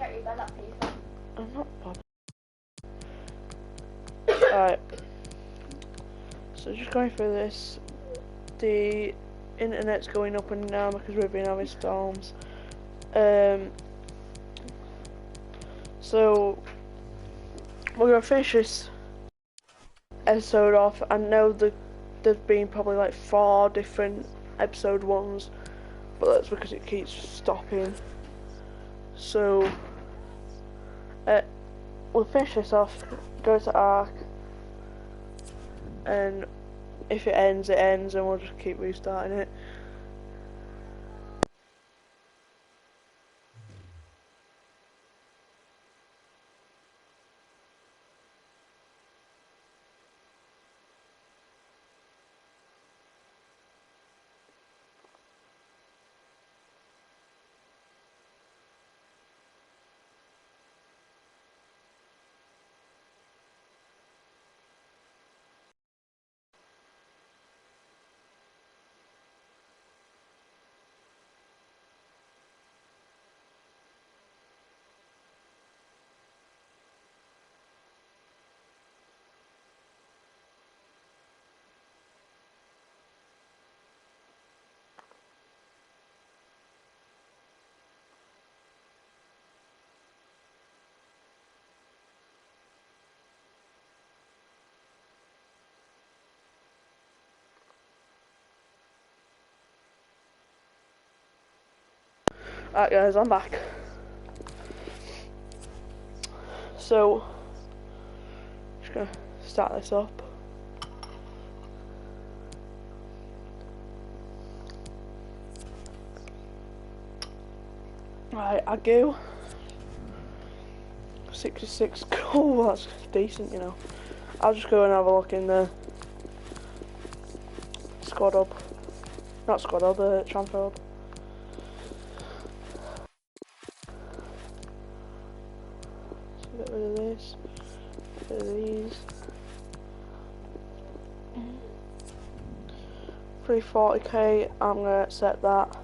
check your bed up, Fifa. I'm not bothered. Alright. So just going through this. The internet's going up and down because we've been having storms. So we're gonna finish this episode off. I know there's been probably like 4 different episode ones, but that's because it keeps stopping. So we'll finish this off, go to Arc, and if it ends, it ends, and we'll just keep restarting it. Alright guys, I'm back. So, just gonna start this up. Right, I go 66. Oh, that's decent, you know. I'll just go and have a look in the squad hub. Not squad hub, transfer hub. So get rid of this. Get rid of these. 340k, I'm gonna accept that.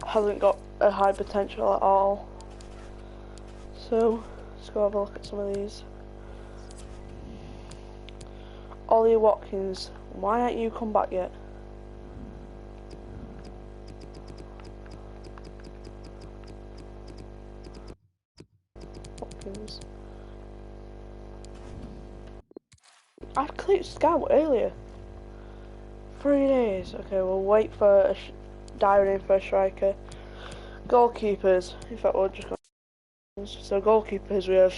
Hasn't got a high potential at all. So, let's go have a look at some of these. Ollie Watkins, why aren't you come back yet? Watkins. I clicked scout earlier. 3 days. Okay, we'll wait for a diving in for a striker. Goalkeepers. In fact, we'll just go. So goalkeepers, we have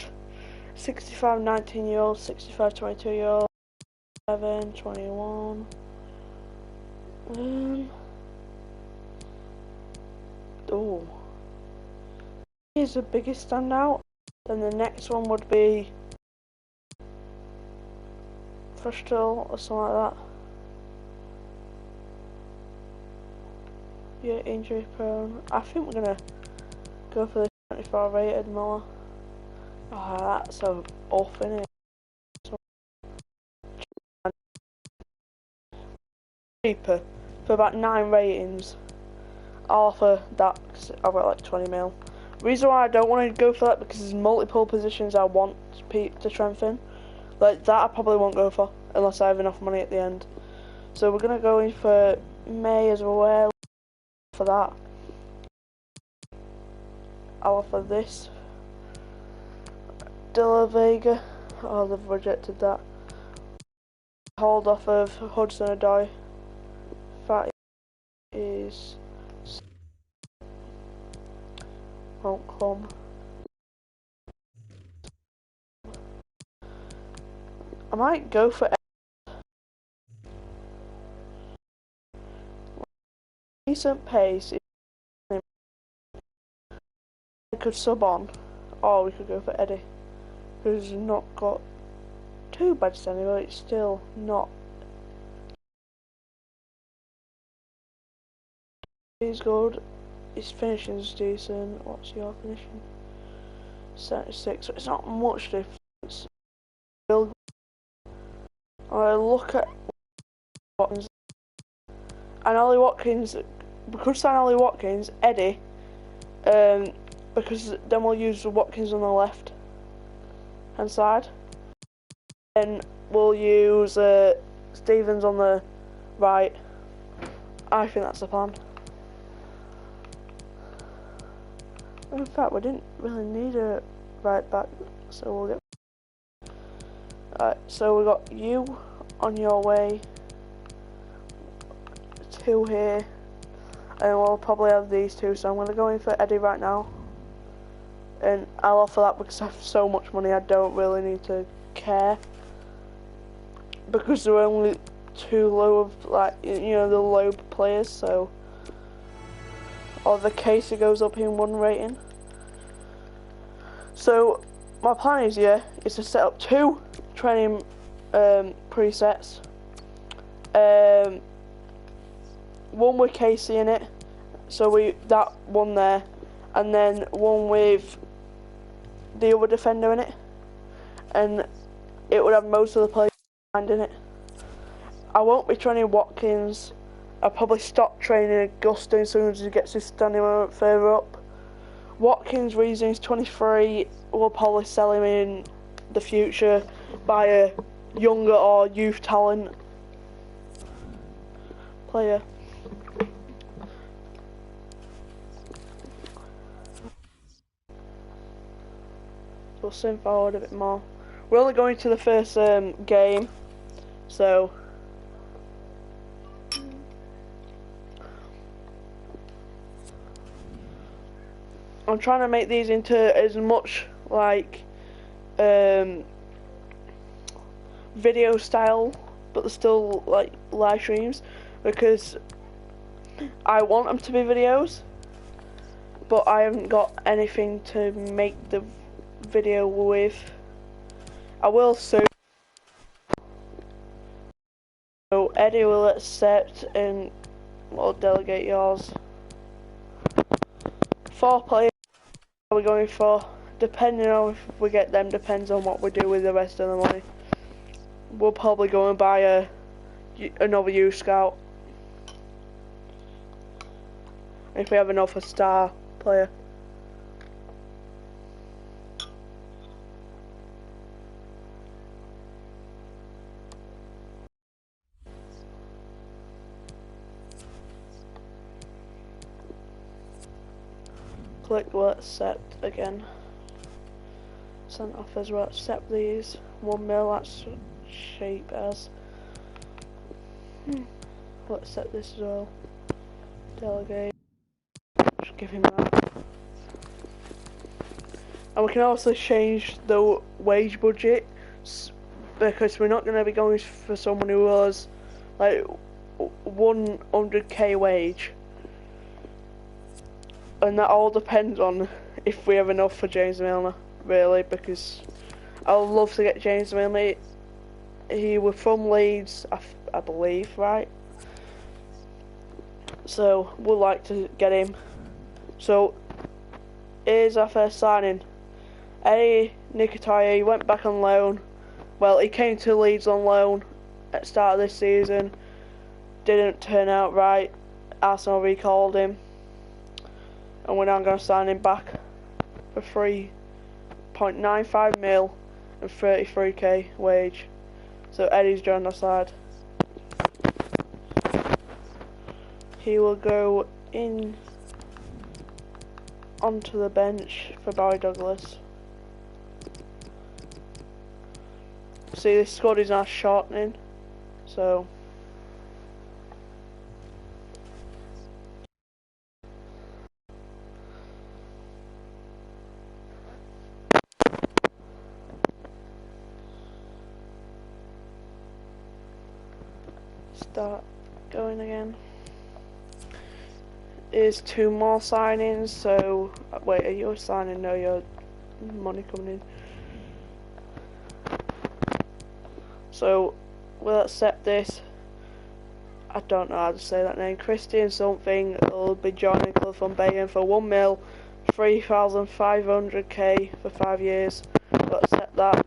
65 19-year-olds, 65 22-year-olds, 7 21. Oh, here's the biggest standout. Then the next one would be Frustal or something like that. Yeah, injury prone. I think we're gonna go for the 24 rated Moa. Oh, that's so off, innit? Cheaper for about 9 ratings. I'll offer that because I've got like 20 mil. Reason why I don't want to go for that because there's multiple positions I want to strengthen. Like that I probably won't go for unless I have enough money at the end. So we're gonna go in for May as well for that. I'll offer this. De La Vega. Oh, they've rejected that. Hold off of Hudson Odoi. That is won't come. I might go for decent pace. I could sub on, or we could go for Eddie, who's not got too bad standing, but it's still not. He's good. His finishing's decent. What's your finishing? 76. So it's not much difference. I look at Watkins. And Ollie Watkins. We could sign Ollie Watkins. Eddie. because then we'll use Watkins on the left hand side. Then we'll use Stevens on the right. I think that's the plan. In fact, we didn't really need a right back, so we'll get. Alright, so we got you on your way, 2 here, and we'll probably have these 2. So I'm going to go in for Eddie right now, and I'll offer that because I have so much money I don't really need to care, because they're only 2 low of, like, you know, the low players. So, or the case it goes up in 1 rating. So my plan is is to set up 2 training presets, 1 with Casey in it, so that one there, and then 1 with the other defender in it, and it would have most of the players in it. I won't be training Watkins. I'll probably stop training Augusto as soon as he gets his standing moment further up. Watkins, reason he's 23, we'll probably sell him in the future by a younger or youth talent player. We'll sim forward a bit more. We're only going to the first game, so I'm trying to make these into as much like video style, but they're still like live streams, because I want them to be videos, but I haven't got anything to make the video with. I will soon. So Eddie will accept, and we'll delegate yours. 4 players are we going for? Depending on if we get them, depends on what we do with the rest of the money. We'll probably go and buy another youth scout if we have enough a star player. Click will accept again. Sent offers will accept these. 1 mil, that's cheap as. We'll accept this as well. Delegate. Just give him that. And we can also change the wage budget, because we're not going to be going for someone who was like 100k wage. And that all depends on if we have enough for James Milner, really, because I would love to get James Milner. He was from Leeds, I believe, right? So we'd like to get him. So here's our first signing. Eddie Nketiah, he went back on loan. Well, he came to Leeds on loan at the start of this season. Didn't turn out right. Arsenal recalled him, and we're now going to sign him back for 3.95 mil and 33k wage. So Eddie's joined our side. He will go in onto the bench for Barry Douglas. See, this squad is now shortening, so start going again. Is 2 more signings, so wait, are you signing? No, your money coming in. So we'll accept this. I don't know how to say that name. Christian something will be joining club from Bayern for 1 mil, 3,500k for 5 years. We'll accept that.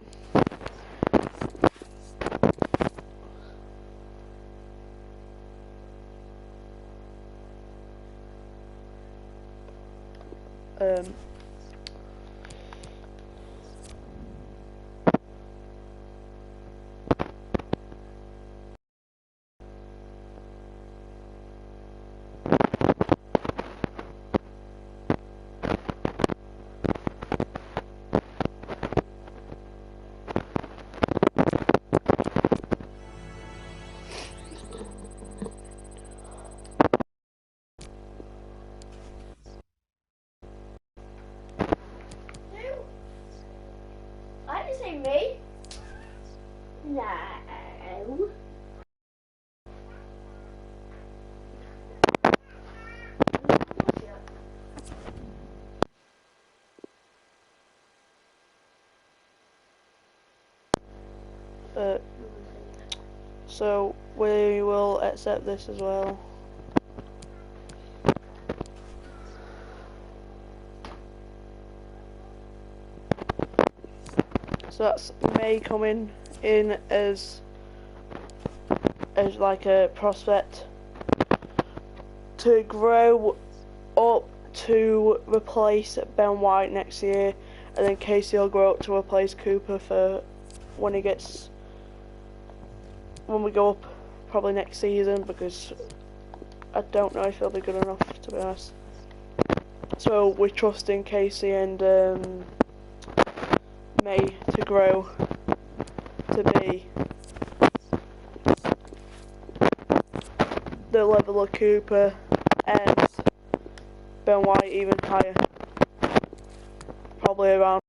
following me? No. So we will accept this as well. So that's May coming in as like a prospect to grow up to replace Ben White next year, and then Casey will grow up to replace Cooper for when we go up probably next season, because I don't know if he'll be good enough, to be honest. So we trust in Casey and May to grow to be the level of Cooper and Ben White, even higher, probably around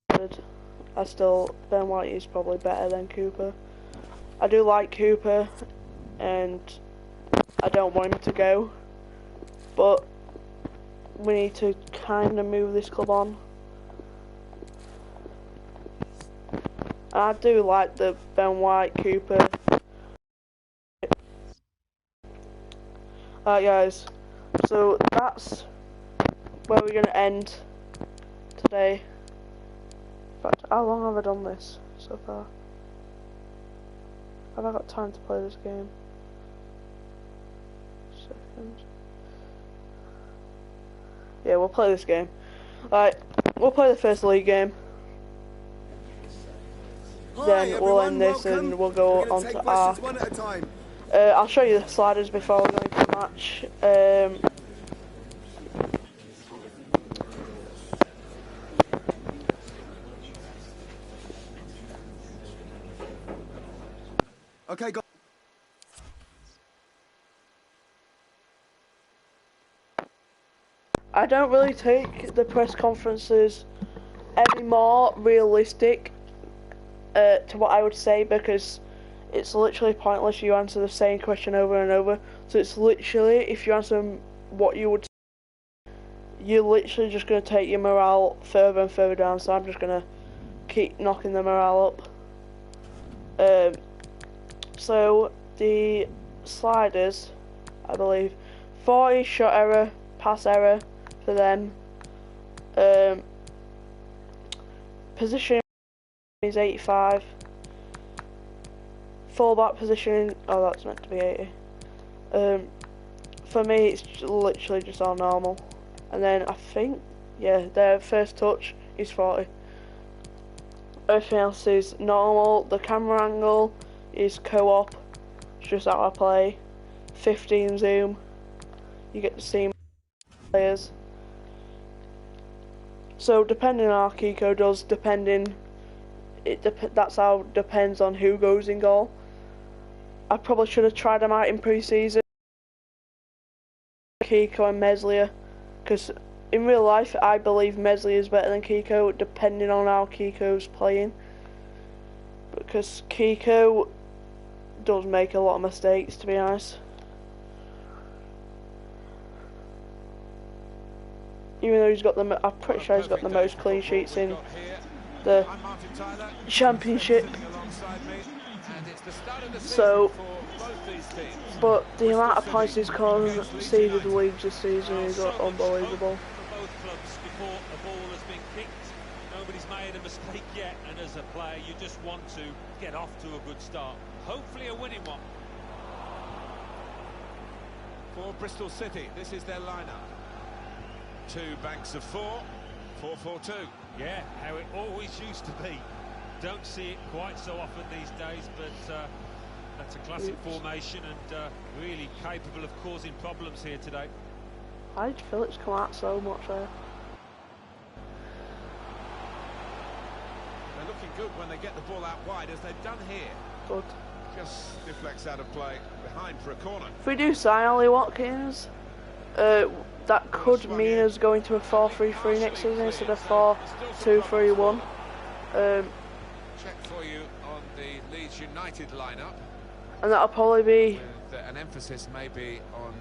100. Ben White is probably better than Cooper. I do like Cooper and I don't want him to go, but we need to kind of move this club on. I do like the Ben White Cooper. Alright guys, so that's where we're going to end today. In fact, how long have I done this so far? Have I got time to play this game? Seconds. Yeah, we'll play this game. Alright, we'll play the first league game. Then we'll end this and we'll go on to our... I'll show you the sliders before we go into the match. Okay, go. I don't really take the press conferences any more realistic to what I would say, because it's literally pointless. You answer the same question over and over. So it's literally, if you answer what you would say, you're literally just going to take your morale further and further down. So I'm just going to keep knocking the morale up. So the sliders, I believe, 40 shot error, pass error for them. Position is 85. Fullback position, oh, that's meant to be 80. For me, it's literally just all normal. And then I think, yeah, their first touch is 40. Everything else is normal. The camera angle is co-op, it's just how I play. 15 zoom, you get to see players. So depending on how Kiko does, that's how it depends on who goes in goal. I probably should have tried them out in pre-season, Kiko and Meslier, because in real life I believe Meslier is better than Kiko, depending on how Kiko's playing, because Kiko does make a lot of mistakes, to be honest. Even though I'm pretty sure he's got the most clean sheets in the championship. So, but the amount of points he's conceded the league this season is unbelievable. Nobody's made a mistake yet, and as a player you just want to get off to a good start, hopefully a winning one. For Bristol City, this is their lineup. Two banks of four, 4-4-2. Yeah, how it always used to be. Don't see it quite so often these days, but that's a classic formation and really capable of causing problems here today. How did Phillips come out so much there? They're looking good when they get the ball out wide, as they've done here. Good. Just deflects out of play, behind for a corner. If we do sign Ollie Watkins, that could mean us going to a 4-3-3 next season instead of 4-2-3-1. Check for you on the Leeds United lineup. And that'll probably be With an emphasis maybe on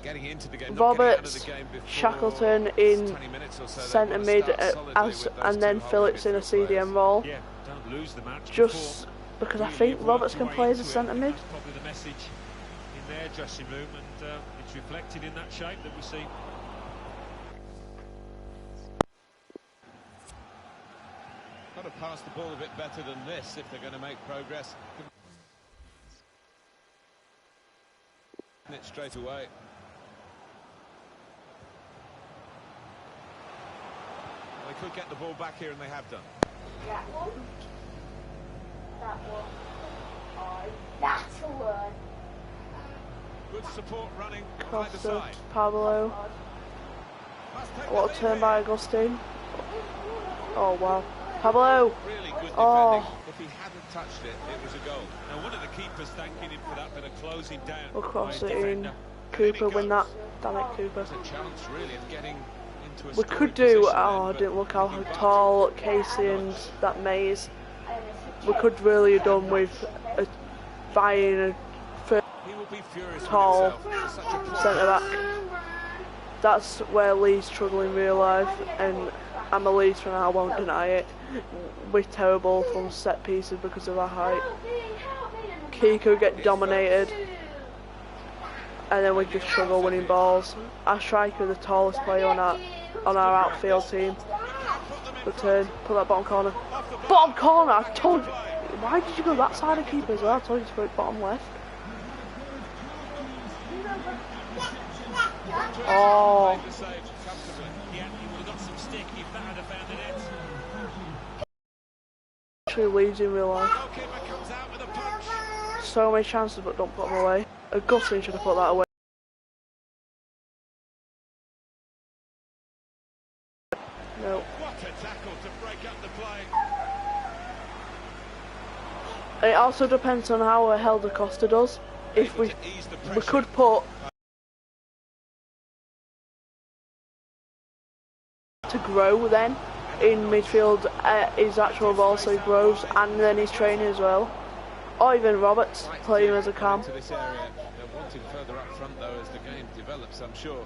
getting into the game, Roberts, Shackleton in 20 minutes or so. centre mid, and then Phillips in a CDM role. Yeah, don't lose the match. Just because I think Roberts can play as a centre mid. That's probably the message in their dressing room, and it's reflected in that shape that we see. Got to pass the ball a bit better than this if they're going to make progress. It straight away. They could get the ball back here, and they have done. That one. That one. Oh, that's one. Good support running on either Costa, side. Pablo. Must take What the a turn lead by here. Augustine. Oh wow. Pablo! Really good defending. Oh. If he hadn't touched it, it was a goal. Now, one of the keepers thanking him for that bit of closing down. We'll cross by a it in. defender. Cooper win that. Damn it, Cooper. There's a chance, really, of getting into a We scoring could do, position oh, I then, but didn't look how he barked. tall Casey and that Maze. We could really have done with buying a He will be furious with tall himself. Such a poor centre back. That's where Leeds struggle in real life, and I'm a Leeds fan, I won't deny it. We're terrible from set pieces because of our height. Kiko get dominated, and then we just struggle winning balls. Our striker, the tallest player on our outfield team. Return, put that bottom corner. Bottom corner! I told you. Why did you go that side of keeper as well? I told you to put it bottom left. Oh. Yeah, he would have got some stick if that had found the net. Actually Leeds in real life. goalkeeper comes out with a punch. So many chances but don't put them away. Augustine should have put that away. No. What a tackle to break up the play. It also depends on how Helder Costa does. If we Ease the we pressure. could put to grow then in midfield his actual role so he grows, and then his training as well, or even Roberts playing as a cam. Into this area. They're wanting further up front though as the game develops, I'm sure.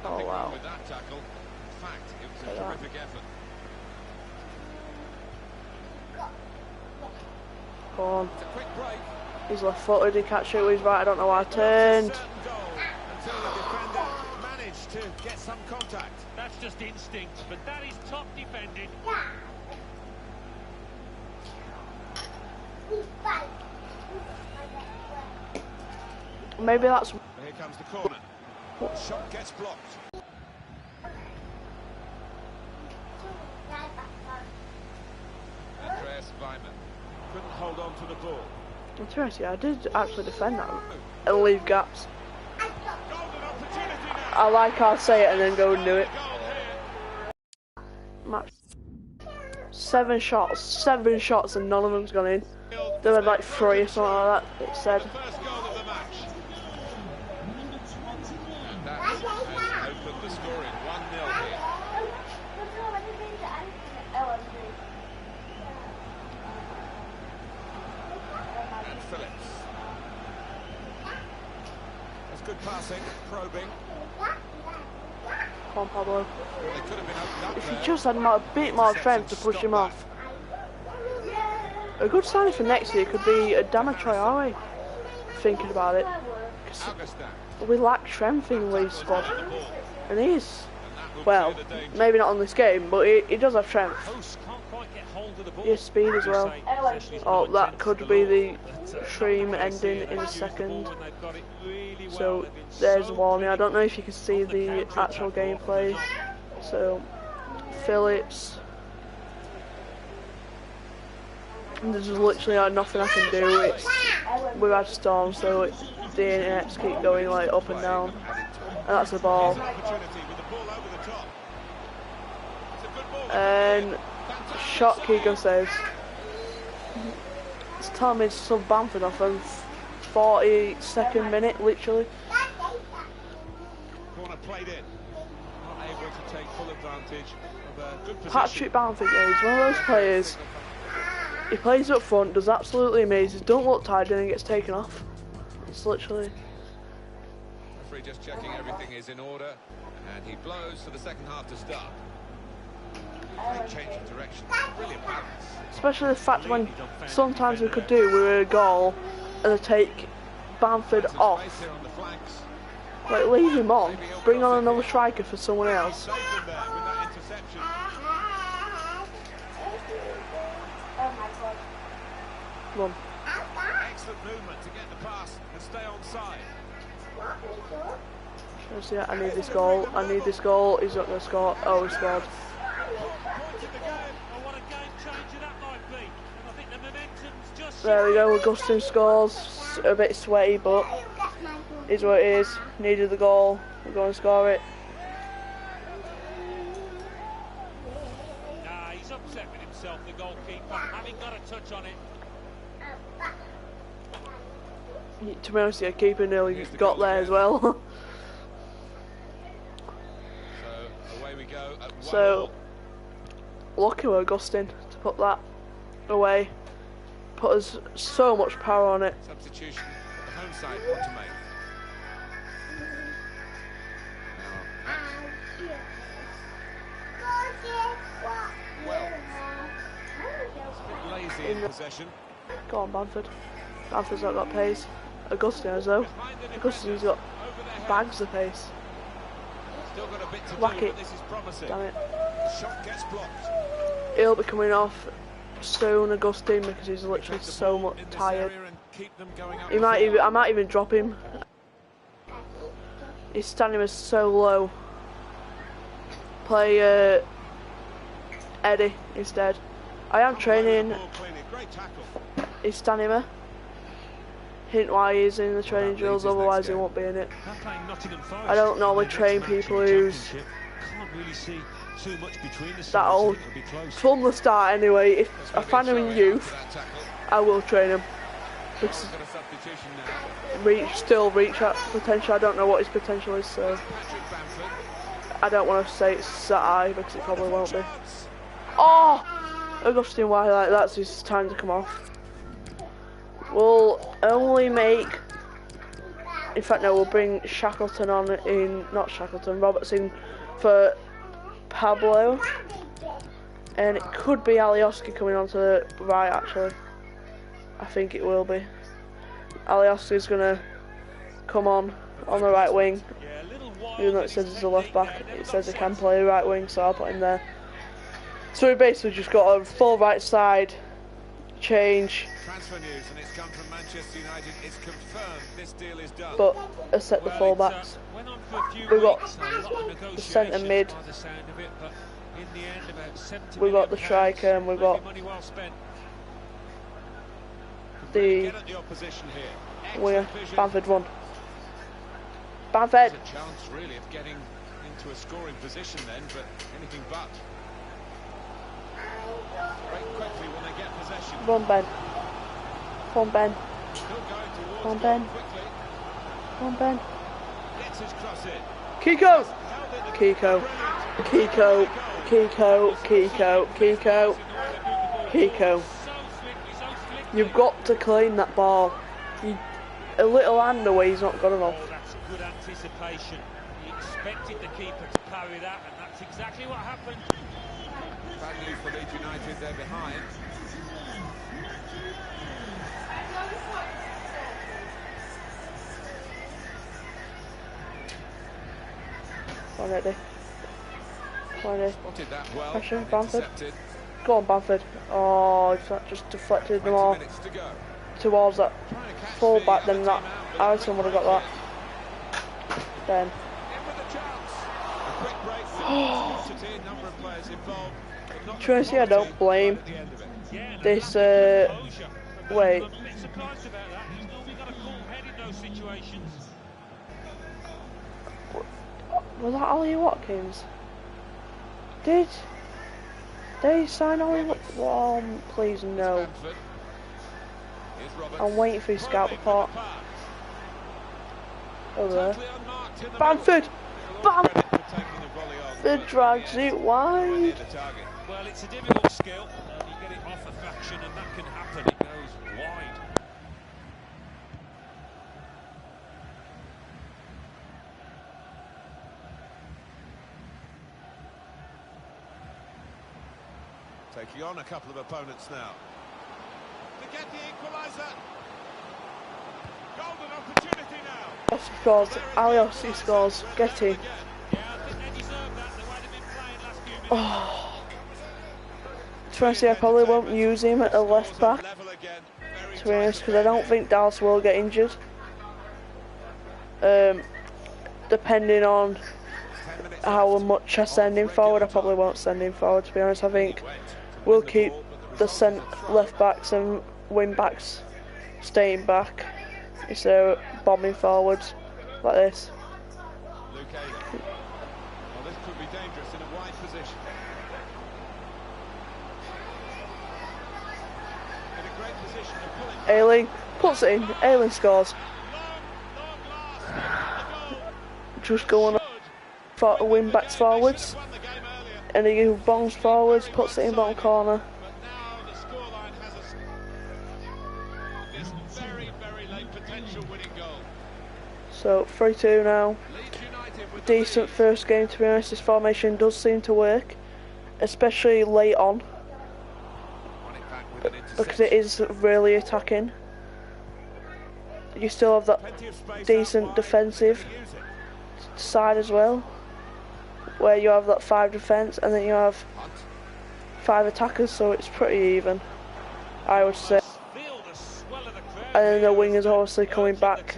Oh Nothing wrong wow. with that tackle. In fact, it was a Look at that. terrific effort. Go on. It's a quick break. He's left footed, he can't shoot with his right, I don't know why I Not a turned. certain goal until the defender managed to get some contact. That's just instinct, but that is top defended. Maybe that's And here comes the corner. The shot gets blocked. Andreas Weimann couldn't hold on to the ball. interesting. I did actually defend that and leave gaps. Golden opportunity now. I like how I say it and then go and do it. Goal here. Match. 7 shots and none of them's gone in. They had like 3 or something like that, it said. The first goal of the match. And that has opened the scoring. 1-0 here. And Phillips. That's good passing, probing. Come on, Pablo. They could have been opened up If there. he just had a bit more strength to push him off. A good signing for next year could be a Dama Traore, thinking about it. 'Cause Augustin. we lack strength in Lee's squad. The ball. And he is. And that will Well, clear the danger. maybe not on this game, but he does have strength. Hosts can't quite get hold of the ball. He has speed as well. Oh, that could be the stream ending in a second. So there's a warning. I don't know if you can see the actual gameplay. So Phillips. And there's literally nothing I can do. We've had storm, so the internets keep going like up and down. And that's the ball. Opportunity with the ball over the top. It's a good ball. And shot Keegan saves. It's telling me to sub Bamford off in 42nd minute, literally. Corner played in. Not able to take full advantage of a good position. Patrick Bamford, yeah, he's one of those players. He plays up front, does absolutely amazing, don't look tired, and he gets taken off. It's literally. Referee just checking everything is in order, and he blows for the second half to start. Great change of direction, brilliant balance. Especially the fact when sometimes we could do with a goal and take Bamford off. Here on the flanks. Like, leave him on, bring on another striker for someone else. Saved him there with that interception. Oh my god. Come on. Excellent movement to get the pass and stay onside. Chelsea, I need this goal. I need this goal. He's not going to score. Oh, he scored. Point in the game. Oh, what a game changer that might be. And I think the momentum's just. There we go. Augustine scores. A bit sweaty, but is what it is. Needed the goal. We're going to score it. Nah, he's upset with himself, the goalkeeper, having got a touch on it. To be honest, yeah, keeper nearly got there as well. So away we go at 1-1. So, lucky with Augustine to put that away. Put us so much power on it. Substitution that the home side want to make. Well, a bit lazy in possession. Go on, Bamford. Bamford's not got pace. Augustine has though. Augustine's got bags of pace. Still got a bit to Whack do, it. but this is promising. Damn it. The shot gets blocked. He'll be coming off soon, Augustine, because he's literally so much In this tired. area and keep them going up He the might field. even, I might even drop him. His stamina is so low. Play Eddie instead. I am training Ball cleaning. Great tackle. his stamina. Hint why he's in the training Leeds drills, is next otherwise he game. won't be in it. They're playing Nottingham Forest I don't normally in their train next match people in the who's Championship. Can't really see too much between the sides. that I old. think it'll be close. From the start anyway, if There's I gonna be find him a in throw-in youth, after that tackle. I will train him. Well, Because we've got a substitution now. still reach that potential. I don't know what his potential is, so Patrick Bamford. I don't want to say it's that high because it probably won't be. Chance. Oh! Augustine, why like that's his time to come off. We'll only make. In fact, no, we'll bring Shackleton on in. Not Shackleton, Robertson for Pablo. And it could be Alioski coming onto the right, actually. I think it will be. Alioski's going to come on the right wing. Yeah, a little wild Even though in it says his he's a left technique back, there, it never says he got can flat. play right wing, so I'll put him there. So we basically just got a full right side change, Transfer news, and it's come from Manchester United. It's confirmed this deal is done. but except the Well, full-backs. went on for a few We've got weeks, a lot of negotiations centre mid. by the sound of it, but in the end, about 70 We've got the million striker and we've maybe got money well spent. the Get at the opposition here. winger. Excellent vision. Bamford won. Bamford! There's a chance, really, of getting into a scoring position then, but anything but. Very quickly when they get possession. Come on, Ben. Come on, Ben. Still going towards Come on, goal Ben. quickly. Come on, Ben. Gets his cross in. Kiko! Held it. Kiko. Brilliant. Kiko. Kiko. Kiko. Kiko. Kiko. So slickly, so slickly. You've got to clean that ball. A little hand away is not good enough. Oh, that's good anticipation. He expected the keeper to parry that, and that's exactly what happened. Bad news for Leeds United, they're behind. Come on, Eddie. Come on, Eddie. Spotted that well. Pressure, and Bamford. intercepted. Go on, Bamford. Oh, just deflected them 20 all minutes to go. towards that Trying to catch full the back, other then that team out, but Harrison would have got that. Then in with the chance. A quick break with quantity, number of players involved. But not the Tracy, I don't quality blame right at the end of it. Yeah, and this. that's composure. Wait. I'm a bit surprised about that. He's normally got a cool head in those situations. Was that Ollie Watkins? Did they sign Ollie Watkins? Oh, please no. Bamford. Here's Roberts. I'm waiting for his scout Probing report. for the pass. Over there. Totally unmarked in the Bamford! middle. Bam! Credit for taking the volley on. It drags it wide. Well, it's a difficult skill. You get it off a fraction and that can happen. It goes wide. Taking on a couple of opponents now. To get the equaliser. Golden opportunity now. He scores. Alios, he scores. Getty. Yeah, I think they deserve that, the way they've been playing last few minutes. Oh. To be honest, I probably won't use him at a left back. To be honest, because I don't think Dallas will get injured. Depending on how much I send him forward, I probably won't send him forward. To be honest, I think we'll keep the left backs and wing backs staying back, so bombing forwards like this. Well, this could be dangerous in a wide position. In a great position to pull it. Ayling puts it in. Ayling scores. Just going on for wing backs forwards, and he bombs forwards, puts it in bottom corner. But now the scoreline has this very, very late potential winning goal. So 3-2 now. Leeds United with Decent first game, to be honest. This formation does seem to work, especially late on, it back with an because it is really attacking. You still have that decent defensive side as well, where you have that 5 defence and then you have 5 attackers, so it's pretty even, I would say. And then the wingers obviously coming back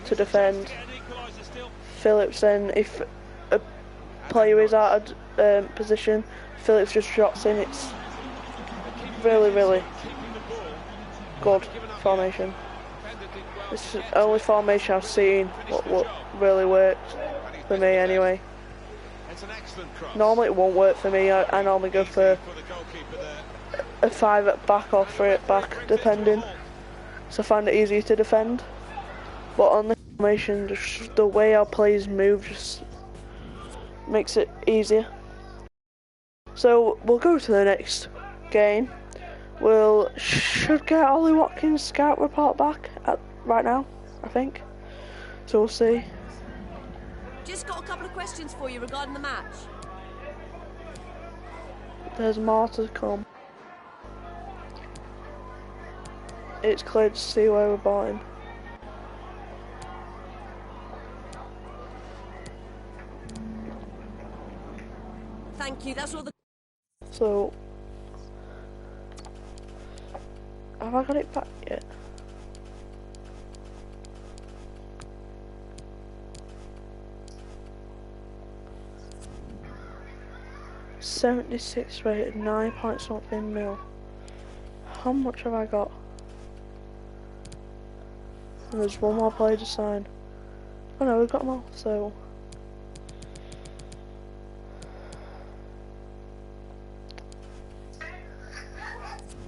to defend. Phillips then, if a player is out of position, Phillips just drops in. It's really, really good formation. It's the only formation I've seen what really worked for me anyway. Normally it won't work for me. I normally go for a 5 at back or 3 at back, depending. So I find it easier to defend. But on the formation, just the way our players move just makes it easier. So we'll go to the next game. Should get Ollie Watkins' scout report back right now, I think. So we'll see. Just got a couple of questions for you regarding the match. There's more to come. It's clear to see where we're bought in. Thank you, that's all the... So, have I got it back yet? $76 rated, 9 point something mil. How much have I got? And there's one more player to sign. Oh no, we've got more, so...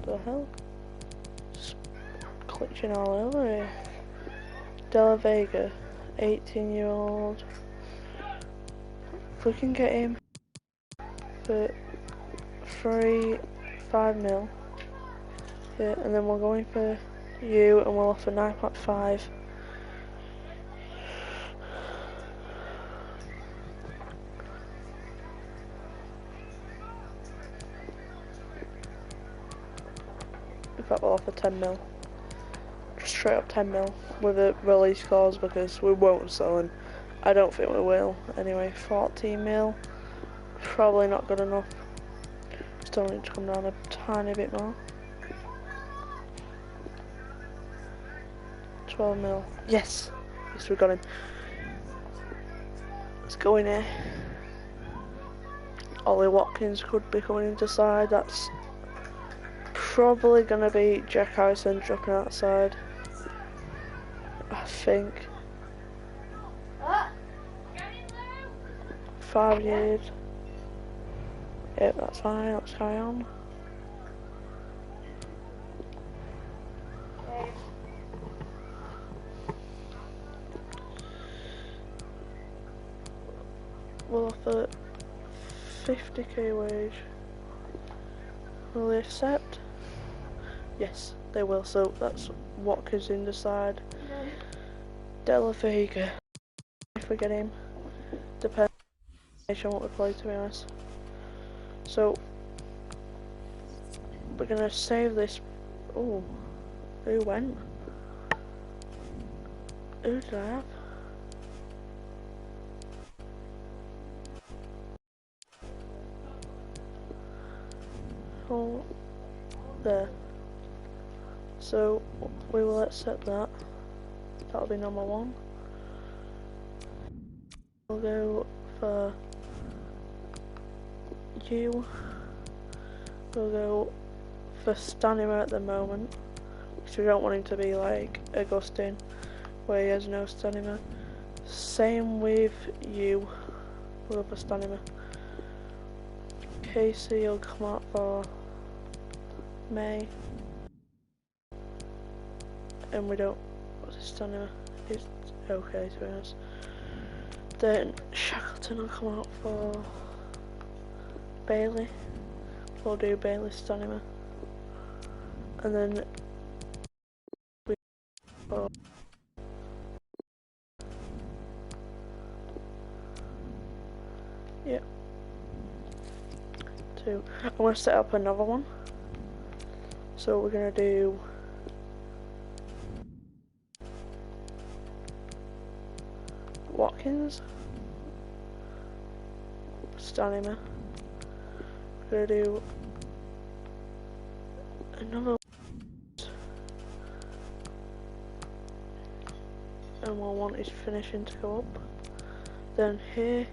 The hell? Just glitching all over here. De La Vega, 18-year-old. If we can get him for 5 mil. Yeah, and then we're going for you and we'll offer 9.5. In fact, we'll offer 10 mil. Just straight up 10 mil with a release clause because we won't sell him. I don't think we will. Anyway, 14 mil. Probably not good enough. Still need to come down a tiny bit more. 12 mil. Yes! Yes, we got him. Let's go in here. Ollie Watkins could be coming into side. That's probably going to be Jack Harrison dropping outside. I think. 5 years. Yep, that's fine. Let's carry on. will offer 50k wage. Will they accept? Yes, they will. So that's Watkins in the side. Della Vega. If we get him, depends on what we play, to be honest. So we're gonna save this. Oh, who went? Who did I have? Oh, there. So we will accept that. That'll be number one. We'll go for you. We'll go for stamina at the moment, because we don't want him to be like Augustine, where he has no stamina. Same with you. We'll go for stamina. Casey will come out for May. And we don't. What's his stamina? It's okay, to be honest. Then Shackleton will come out for Bailey. We'll do Bailey's stamina. And then we for yeah. Two. I'm gonna set up another one. So we're gonna do Watkins, stamina. We're gonna do another, and we'll want his finishing to go up. Then here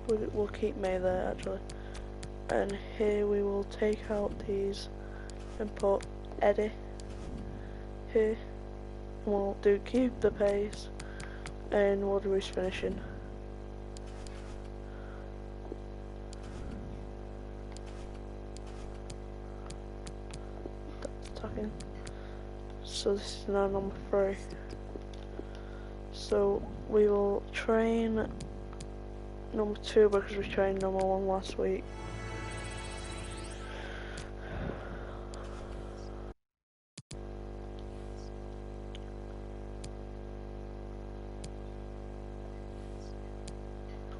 we'll keep May there actually, and here we will take out these and put Eddie here. We'll do keep the pace, and we'll do his finishing. That's attacking. So this is now number 3. So we will train number 2 because we trained number 1 last week.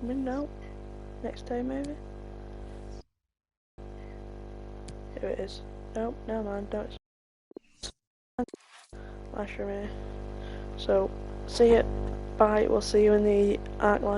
Coming now. Next day maybe? Here it is. Nope, never mind, don't. Mushroom here. So, see it. Bye, we'll see you in the arc line.